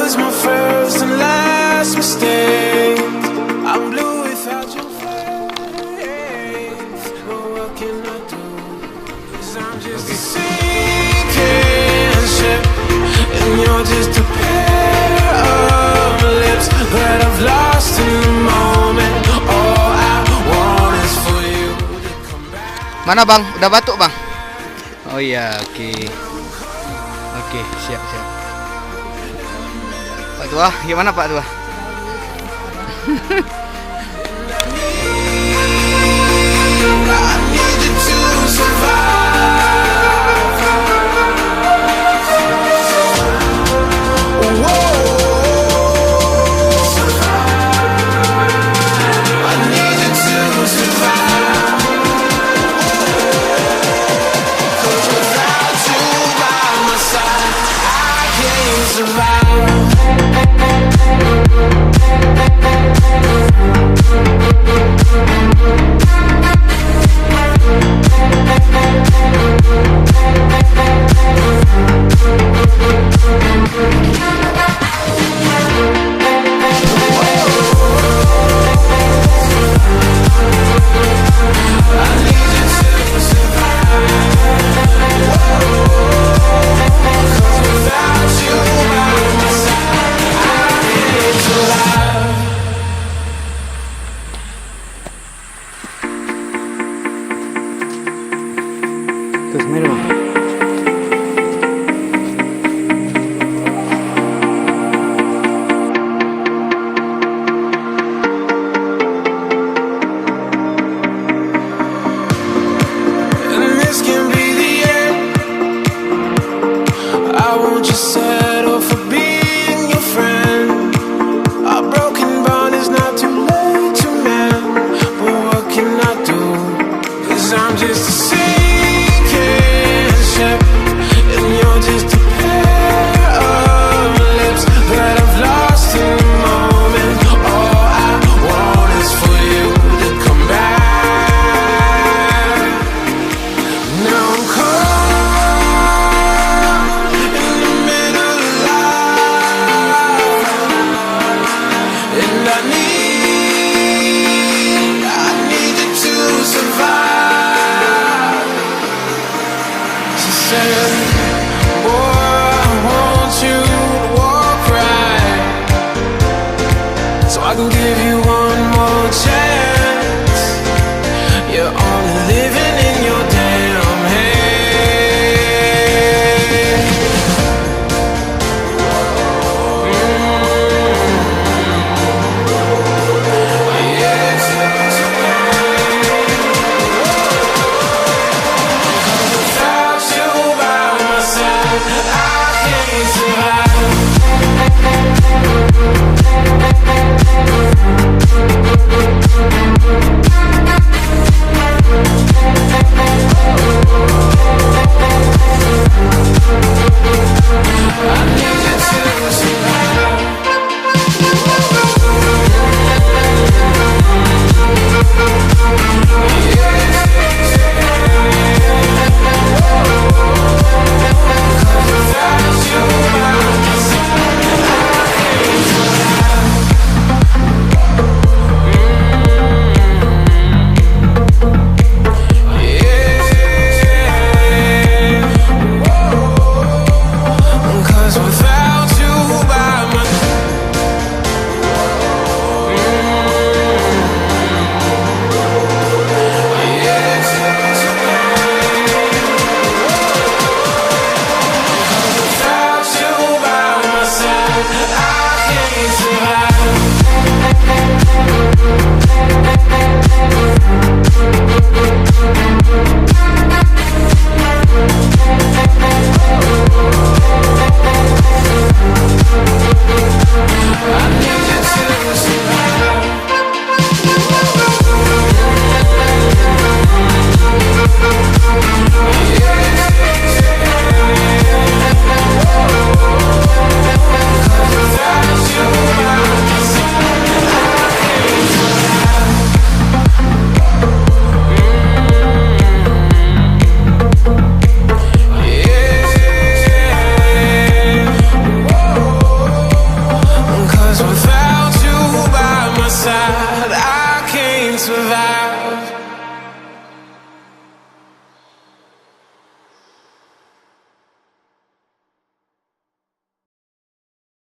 was my first and last mistake. I'm blue without your face. But what can I do? 'Cause I'm just a sinking ship, and you're just a pair of lips that I've lost in the moment. All I want is for you to come back. Mana bang? Udah batuk bang? Oh iya, oke. Oke, siap. Pak Tua, gimana Pak Tua? I need you to survive. Whoa. I need you to survive. 'Cause without you by my side, I can't survive. Terus main bang. And this can be the end. I won't just settle for being your friend. A broken bond is not too late to mend. But what can I do? 'Cause I'm just a sinking ship, and you're just a pair of lips that I've lost in the moment. All I want is for you to come back. Now I'm caught in the middle of life, and I need you to survive. She said, boy, I want you to walk right, so I can give you one more chance.